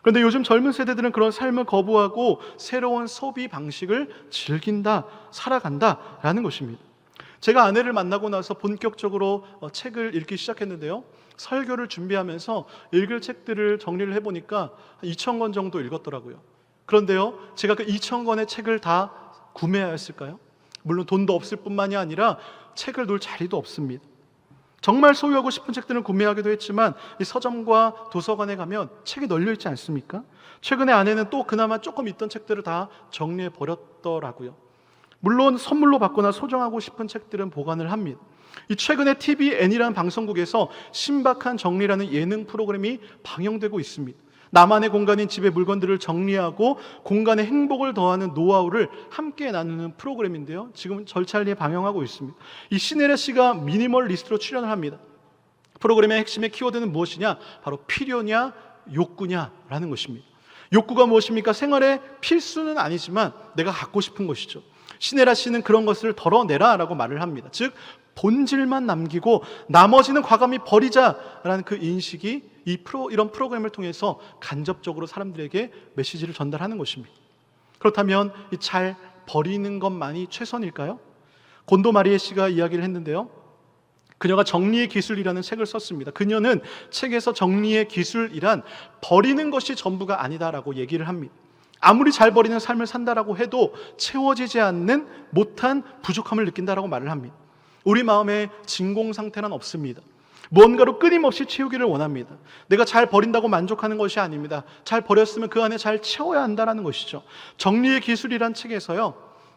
그런데 요즘 젊은 세대들은 그런 삶을 거부하고 새로운 소비 방식을 즐긴다, 살아간다라는 것입니다. 제가 아내를 만나고 나서 본격적으로 책을 읽기 시작했는데요. 설교를 준비하면서 읽을 책들을 정리를 해보니까 2,000권 정도 읽었더라고요. 그런데요, 제가 그 2,000권의 책을 다 구매하였을까요? 물론 돈도 없을 뿐만이 아니라 책을 놓을 자리도 없습니다. 정말 소유하고 싶은 책들은 구매하기도 했지만 이 서점과 도서관에 가면 책이 널려있지 않습니까? 최근에 아내는 또 그나마 조금 있던 책들을 다 정리해 버렸더라고요. 물론 선물로 받거나 소장하고 싶은 책들은 보관을 합니다. 이 최근에 TVN이라는 방송국에서 신박한 정리라는 예능 프로그램이 방영되고 있습니다. 나만의 공간인 집의 물건들을 정리하고 공간에 행복을 더하는 노하우를 함께 나누는 프로그램인데요. 지금 절찬리에 방영하고 있습니다. 이 시네라 씨가 미니멀리스트로 출연을 합니다. 프로그램의 핵심의 키워드는 무엇이냐? 바로 필요냐, 욕구냐라는 것입니다. 욕구가 무엇입니까? 생활의 필수는 아니지만 내가 갖고 싶은 것이죠. 시네라 씨는 그런 것을 덜어내라라고 말을 합니다. 즉 본질만 남기고 나머지는 과감히 버리자라는 그 인식이 이런 프로그램을 통해서 간접적으로 사람들에게 메시지를 전달하는 것입니다. 그렇다면 잘 버리는 것만이 최선일까요? 곤도 마리에 씨가 이야기를 했는데요, 그녀가 정리의 기술이라는 책을 썼습니다. 그녀는 책에서 정리의 기술이란 버리는 것이 전부가 아니다라고 얘기를 합니다. 아무리 잘 버리는 삶을 산다라고 해도 채워지지 않는 못한 부족함을 느낀다라고 말을 합니다. 우리 마음에 진공 상태는 없습니다. 무언가로 끊임없이 채우기를 원합니다. 내가 잘 버린다고 만족하는 것이 아닙니다. 잘 버렸으면 그 안에 잘 채워야 한다는 것이죠. 정리의 기술이란 책에서요,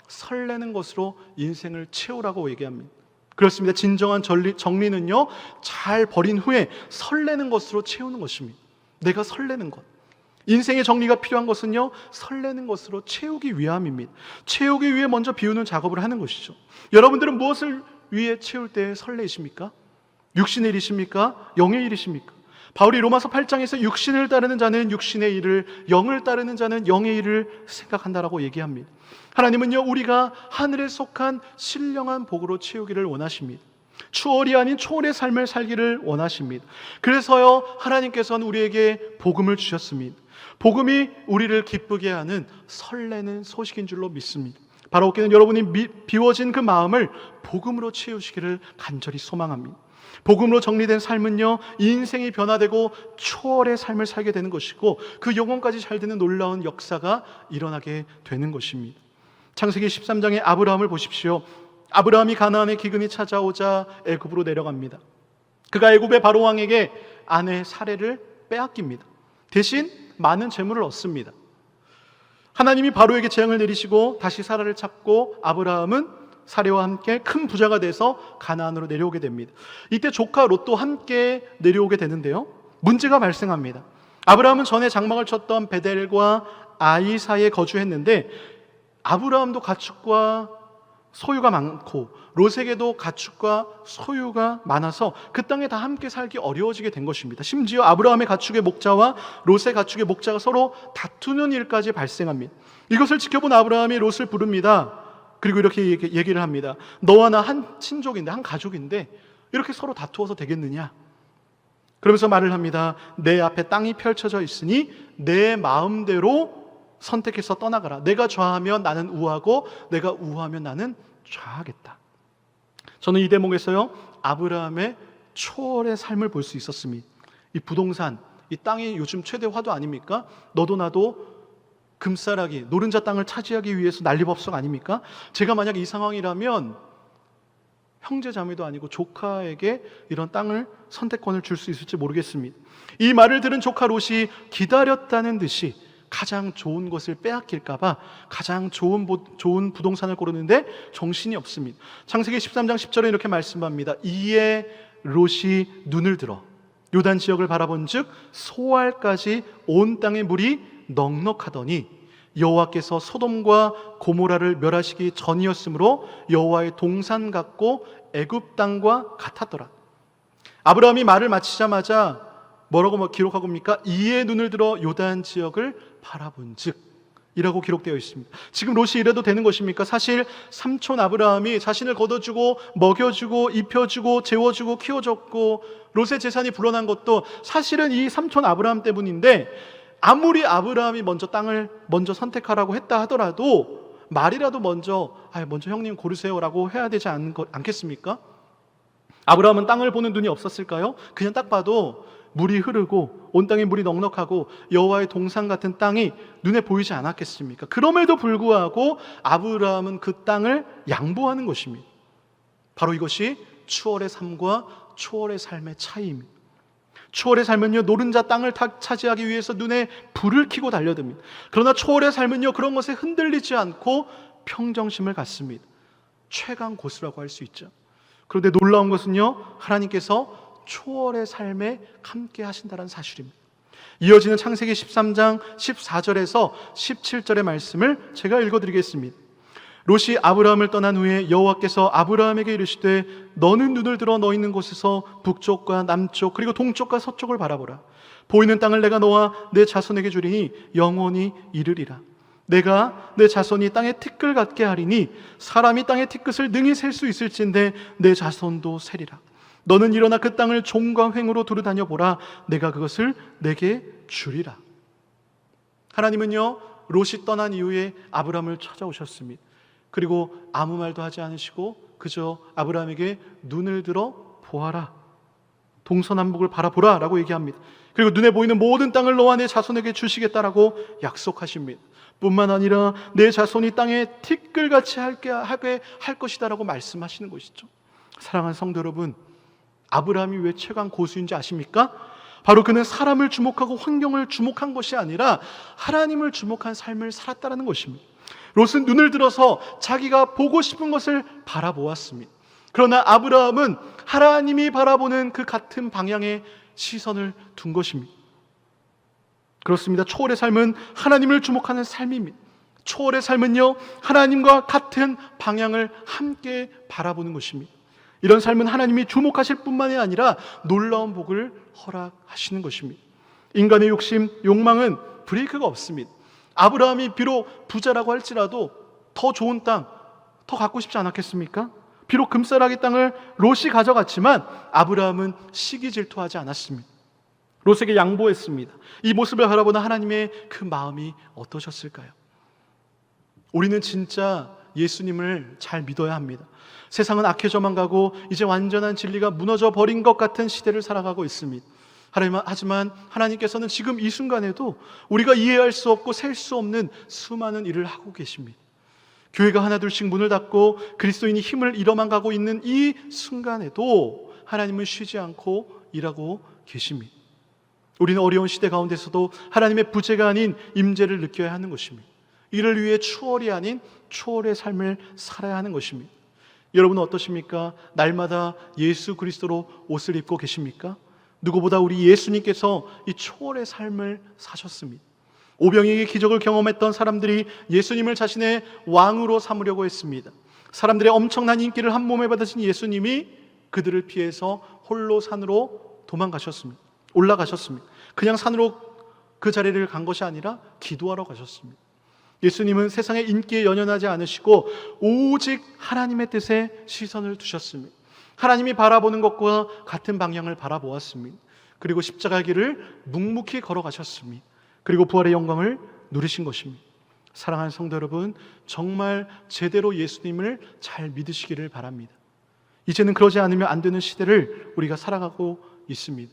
설레는 것으로 인생을 채우라고 얘기합니다. 그렇습니다. 진정한 정리는요, 잘 버린 후에 설레는 것으로 채우는 것입니다. 내가 설레는 것. 인생의 정리가 필요한 것은요, 설레는 것으로 채우기 위함입니다. 채우기 위해 먼저 비우는 작업을 하는 것이죠. 여러분들은 무엇을 위해 채울 때 설레십니까? 육신의 일이십니까? 영의 일이십니까? 바울이 로마서 8장에서 육신을 따르는 자는 육신의 일을, 영을 따르는 자는 영의 일을 생각한다라고 얘기합니다. 하나님은요, 우리가 하늘에 속한 신령한 복으로 채우기를 원하십니다. 추월이 아닌 초월의 삶을 살기를 원하십니다. 그래서요, 하나님께서는 우리에게 복음을 주셨습니다. 복음이 우리를 기쁘게 하는 설레는 소식인 줄로 믿습니다. 바로 얻기는 여러분이 비워진 그 마음을 복음으로 채우시기를 간절히 소망합니다. 복음으로 정리된 삶은요, 인생이 변화되고 초월의 삶을 살게 되는 것이고, 그 영혼까지 잘 되는 놀라운 역사가 일어나게 되는 것입니다. 창세기 13장의 아브라함을 보십시오. 아브라함이 가나안의 기근이 찾아오자 애굽으로 내려갑니다. 그가 애굽의 바로 왕에게 아내 사레를 빼앗깁니다. 대신 많은 재물을 얻습니다. 하나님이 바로에게 재앙을 내리시고 다시 사라를 찾고 아브라함은 사레와 함께 큰 부자가 돼서 가나안으로 내려오게 됩니다. 이때 조카 롯도 함께 내려오게 되는데요, 문제가 발생합니다. 아브라함은 전에 장막을 쳤던 베델과 아이 사이에 거주했는데, 아브라함도 가축과 소유가 많고 롯에게도 가축과 소유가 많아서 그 땅에 다 함께 살기 어려워지게 된 것입니다. 심지어 아브라함의 가축의 목자와 롯의 가축의 목자가 서로 다투는 일까지 발생합니다. 이것을 지켜본 아브라함이 롯을 부릅니다. 그리고 이렇게 얘기를 합니다. 너와 나 한 친족인데, 한 가족인데 이렇게 서로 다투어서 되겠느냐? 그러면서 말을 합니다. 내 앞에 땅이 펼쳐져 있으니 내 마음대로 선택해서 떠나가라. 내가 좌하면 나는 우하고 내가 우하면 나는 좌하겠다. 저는 이 대목에서요, 아브라함의 초월의 삶을 볼 수 있었습니다. 이 부동산, 이 땅이 요즘 최대 화두 아닙니까? 너도 나도 금싸라기, 노른자 땅을 차지하기 위해서 난리법석 아닙니까? 제가 만약 이 상황이라면 형제 자매도 아니고 조카에게 이런 땅을 선택권을 줄 수 있을지 모르겠습니다. 이 말을 들은 조카 롯이 기다렸다는 듯이 가장 좋은 것을 빼앗길까봐 가장 좋은 부동산을 고르는데 정신이 없습니다. 창세기 13장 10절에 이렇게 말씀합니다. 이에 롯이 눈을 들어 요단 지역을 바라본 즉 소알까지 온 땅의 물이 넉넉하더니 여호와께서 소돔과 고모라를 멸하시기 전이었으므로 여호와의 동산 같고 애굽 땅과 같았더라. 아브라함이 말을 마치자마자 뭐라고 기록하고 있습니까? 이에 눈을 들어 요단 지역을 바라본 즉 이라고 기록되어 있습니다. 지금 롯이 이래도 되는 것입니까? 사실 삼촌 아브라함이 자신을 걷어주고 먹여주고 입혀주고 재워주고 키워줬고 롯의 재산이 불어난 것도 사실은 이 삼촌 아브라함 때문인데, 아무리 아브라함이 땅을 먼저 선택하라고 했다 하더라도 말이라도 먼저 형님 고르세요라고 해야 되지 않겠습니까? 아브라함은 땅을 보는 눈이 없었을까요? 그냥 딱 봐도 물이 흐르고 온 땅에 물이 넉넉하고 여호와의 동산 같은 땅이 눈에 보이지 않았겠습니까? 그럼에도 불구하고 아브라함은 그 땅을 양보하는 것입니다. 바로 이것이 추월의 삶과 초월의 삶의 차이입니다. 초월의 삶은요, 노른자 땅을 차지하기 위해서 눈에 불을 켜고 달려듭니다. 그러나 초월의 삶은요, 그런 것에 흔들리지 않고 평정심을 갖습니다. 최강 고수라고 할 수 있죠. 그런데 놀라운 것은요, 하나님께서 초월의 삶에 함께 하신다는 사실입니다. 이어지는 창세기 13장 14절에서 17절의 말씀을 제가 읽어드리겠습니다. 롯이 아브라함을 떠난 후에 여호와께서 아브라함에게 이르시되 너는 눈을 들어 너 있는 곳에서 북쪽과 남쪽 그리고 동쪽과 서쪽을 바라보라. 보이는 땅을 내가 너와 내 자손에게 주리니 영원히 이르리라. 내가 내 자손이 땅의 티끌 같게 하리니 사람이 땅의 티끌을 능히 셀 수 있을진데 내 자손도 세리라. 너는 일어나 그 땅을 종과 횡으로 두루 다녀보라. 내가 그것을 내게 주리라. 하나님은요, 롯이 떠난 이후에 아브라함을 찾아오셨습니다. 그리고 아무 말도 하지 않으시고 그저 아브라함에게 눈을 들어 보아라, 동서남북을 바라보라 라고 얘기합니다. 그리고 눈에 보이는 모든 땅을 너와 내 자손에게 주시겠다라고 약속하십니다. 뿐만 아니라 내 자손이 땅에 티끌같이 하게 할 것이다 라고 말씀하시는 것이죠. 사랑하는 성도 여러분, 아브라함이 왜 최강 고수인지 아십니까? 바로 그는 사람을 주목하고 환경을 주목한 것이 아니라 하나님을 주목한 삶을 살았다는 것입니다. 롯은 눈을 들어서 자기가 보고 싶은 것을 바라보았습니다. 그러나 아브라함은 하나님이 바라보는 그 같은 방향에 시선을 둔 것입니다. 그렇습니다. 초월의 삶은 하나님을 주목하는 삶입니다. 초월의 삶은요, 하나님과 같은 방향을 함께 바라보는 것입니다. 이런 삶은 하나님이 주목하실 뿐만이 아니라 놀라운 복을 허락하시는 것입니다. 인간의 욕심, 욕망은 브레이크가 없습니다. 아브라함이 비록 부자라고 할지라도 더 좋은 땅, 더 갖고 싶지 않았겠습니까? 비록 금싸라기 땅을 롯이 가져갔지만 아브라함은 시기 질투하지 않았습니다. 롯에게 양보했습니다. 이 모습을 바라보는 하나님의 그 마음이 어떠셨을까요? 우리는 진짜 예수님을 잘 믿어야 합니다. 세상은 악해져만 가고 이제 완전한 진리가 무너져 버린 것 같은 시대를 살아가고 있습니다. 하지만 하나님께서는 지금 이 순간에도 우리가 이해할 수 없고 셀 수 없는 수많은 일을 하고 계십니다. 교회가 하나둘씩 문을 닫고 그리스도인이 힘을 잃어만 가고 있는 이 순간에도 하나님은 쉬지 않고 일하고 계십니다. 우리는 어려운 시대 가운데서도 하나님의 부재가 아닌 임재를 느껴야 하는 것입니다. 이를 위해 추월이 아닌 초월의 삶을 살아야 하는 것입니다. 여러분은 어떠십니까? 날마다 예수 그리스도로 옷을 입고 계십니까? 누구보다 우리 예수님께서 이 초월의 삶을 사셨습니다. 오병이어의 기적을 경험했던 사람들이 예수님을 자신의 왕으로 삼으려고 했습니다. 사람들의 엄청난 인기를 한 몸에 받으신 예수님이 그들을 피해서 홀로 산으로 도망가셨습니다. 올라가셨습니다. 그냥 산으로 그 자리를 간 것이 아니라 기도하러 가셨습니다. 예수님은 세상의 인기에 연연하지 않으시고 오직 하나님의 뜻에 시선을 두셨습니다. 하나님이 바라보는 것과 같은 방향을 바라보았습니다. 그리고 십자가 길을 묵묵히 걸어가셨습니다. 그리고 부활의 영광을 누리신 것입니다. 사랑하는 성도 여러분, 정말 제대로 예수님을 잘 믿으시기를 바랍니다. 이제는 그러지 않으면 안 되는 시대를 우리가 살아가고 있습니다.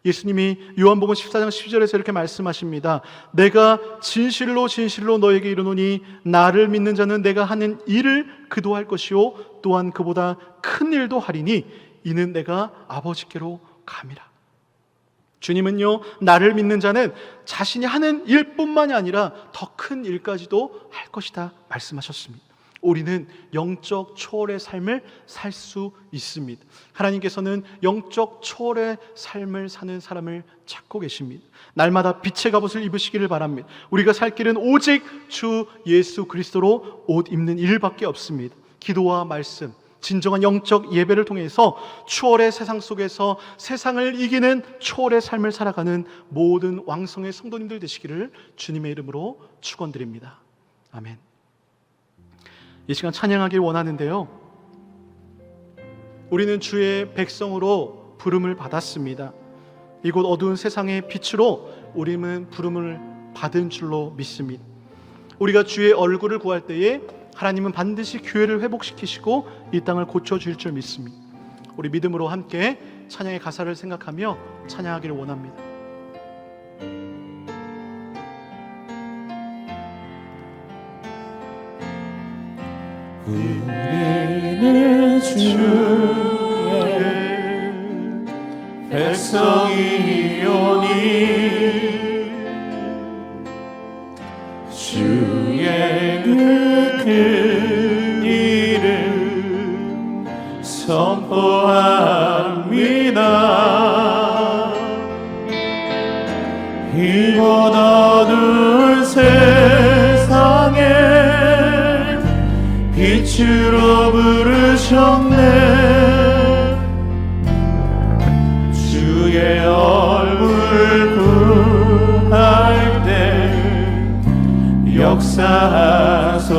예수님이 요한복음 14장 12절에서 이렇게 말씀하십니다. 내가 진실로 진실로 너에게 이르노니 나를 믿는 자는 내가 하는 일을 그도 할 것이요 또한 그보다 큰 일도 하리니 이는 내가 아버지께로 감이라. 주님은요, 나를 믿는 자는 자신이 하는 일뿐만이 아니라 더 큰 일까지도 할 것이다 말씀하셨습니다. 우리는 영적 초월의 삶을 살 수 있습니다. 하나님께서는 영적 초월의 삶을 사는 사람을 찾고 계십니다. 날마다 빛의 갑옷을 입으시기를 바랍니다. 우리가 살 길은 오직 주 예수 그리스도로 옷 입는 일밖에 없습니다. 기도와 말씀, 진정한 영적 예배를 통해서 초월의 세상 속에서 세상을 이기는 초월의 삶을 살아가는 모든 왕성의 성도님들 되시기를 주님의 이름으로 축원드립니다. 아멘. 이 시간 찬양하길 원하는데요, 우리는 주의 백성으로 부름을 받았습니다. 이곳 어두운 세상의 빛으로 우리는 부름을 받은 줄로 믿습니다. 우리가 주의 얼굴을 구할 때에 하나님은 반드시 교회를 회복시키시고 이 땅을 고쳐줄 줄 믿습니다. 우리 믿음으로 함께 찬양의 가사를 생각하며 찬양하기를 원합니다. 우리는 주의 백성이오니 주의 그 큰 일을 선포합니다. 이곳 어두운 세상에 빛으로 부르셨네. 주의 얼굴 구할 때 역사하소서.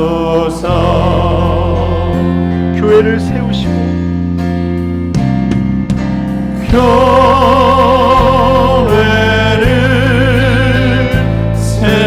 교회를 세우시고 교회를 세우시고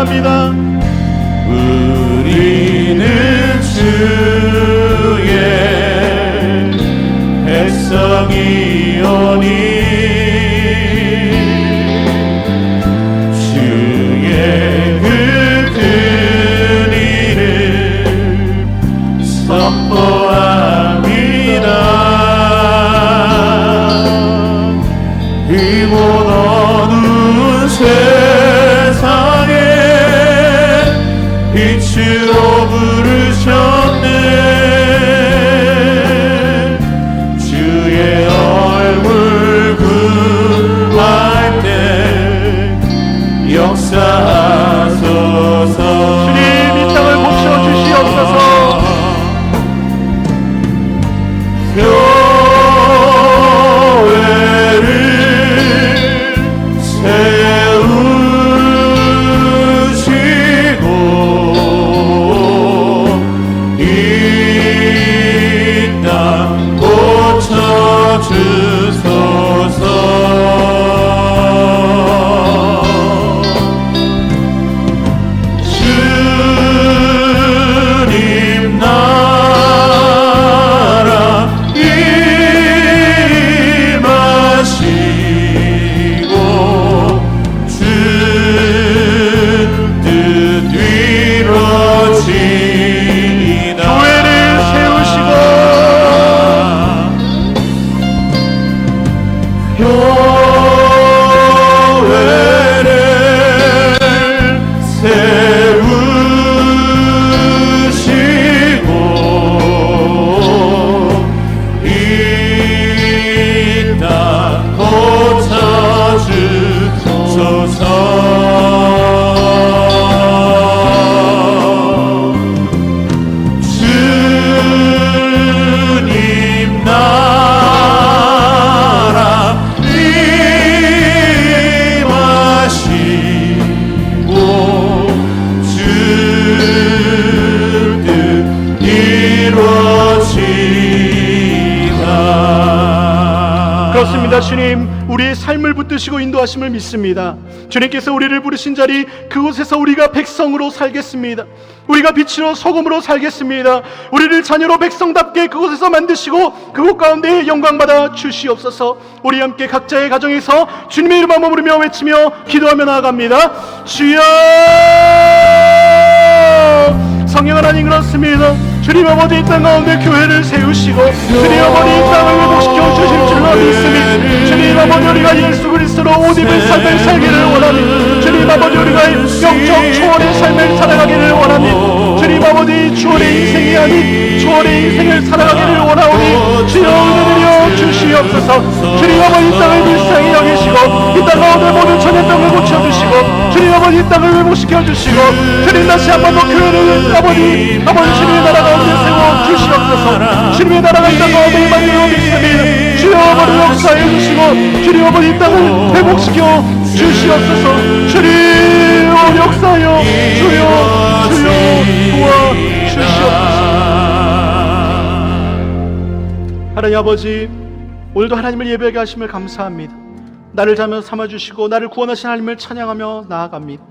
나갑니다. 우리는 주의 백성이오니 주의 그 근위를 선포합니다. 이 못 어두운 세상에 빛으로 부르셨네. 주의 얼굴 구할 때 역사하소서. 주님 이 땅을 고쳐 주시옵소서. 교회를 세우시고 이 땅 고쳐주소서. 주님 나라 임하시고 주 뜻 이루어지이다. 교회를 세우시고 교회를 세우시고 이 땅 고쳐주소서. 주님 나라 임하시고 주 뜻 이루어지이다. 그렇습니다. 주님 우리의 삶을 붙드시고 인도하심을 믿습니다. 주님께서 우리를 부르신 자리 그곳에서 우리가 백성으로 살겠습니다. 우리가 빛으로 소금으로 살겠습니다. 우리를 자녀로 백성답게 그곳에서 만드시고 그곳 가운데 영광받아 주시옵소서. 우리 함께 각자의 가정에서 주님의 이름 한번 부르며 외치며 기도하며 나아갑니다. 주여! 성령 하나님 그렇습니다. 주님 아버지 이 땅 가운데 교회를 세우시고 주님 아버지 이 땅을 회복시켜 주실 줄로 믿습니다. 주님 아버지 우리가 예수 그리스도로 옷 입은 삶을 살기를 원합니다. 주님 아버지 우리가 영적 초월의 삶을 살아가기를 원합니다. 주님 아버지 초월의 인생이 아닌 초월의 인생을 살아가기를 원하오니 주여 은혜를 주시옵소서. 주님 아버지 이 땅을 불쌍히 여기시고 이 땅 가운데 모든 천의 땅을 고쳐주시고 주님 아버지 이 땅을 회복시켜 주시고 주님 다시 한 번 더 교회를 아버지 주님의 나라 가운데 세워 주시옵소서. 주님의 나라가 이 땅 가운데 임하기를 믿습니다. 주여 아버지 역사해 주시고 주님 아버지 이 땅을 회복시켜 주시옵소서. 주님 역사하여 주여 도와주시옵소서. 하나님 아버지 오늘도 하나님을 예배하게 하심을 감사합니다. 나를 자녀 삼아주시고 나를 구원하신 하나님을 찬양하며 나아갑니다.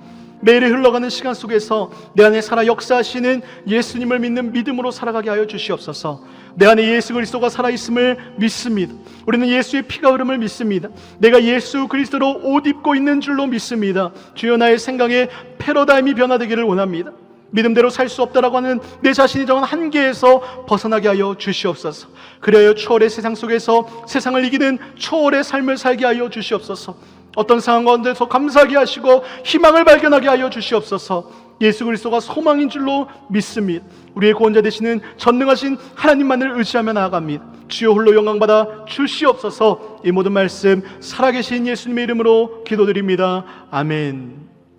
매일이 흘러가는 시간 속에서 내 안에 살아 역사하시는 예수님을 믿는 믿음으로 살아가게 하여 주시옵소서. 내 안에 예수 그리스도가 살아있음을 믿습니다. 우리는 예수의 피가 흐름을 믿습니다. 내가 예수 그리스도로 옷 입고 있는 줄로 믿습니다. 주여 나의 생각에 패러다임이 변화되기를 원합니다. 믿음대로 살 수 없다라고 하는 내 자신이 정한 한계에서 벗어나게 하여 주시옵소서. 그리하여 초월의 세상 속에서 세상을 이기는 초월의 삶을 살게 하여 주시옵소서. 어떤 상황 가운데서 감사하게 하시고 희망을 발견하게 하여 주시옵소서. 예수 그리스도가 소망인 줄로 믿습니다. 우리의 구원자 되시는 전능하신 하나님만을 의지하며 나아갑니다. 주여 홀로 영광받아 주시옵소서. 이 모든 말씀 살아계신 예수님의 이름으로 기도드립니다. 아멘.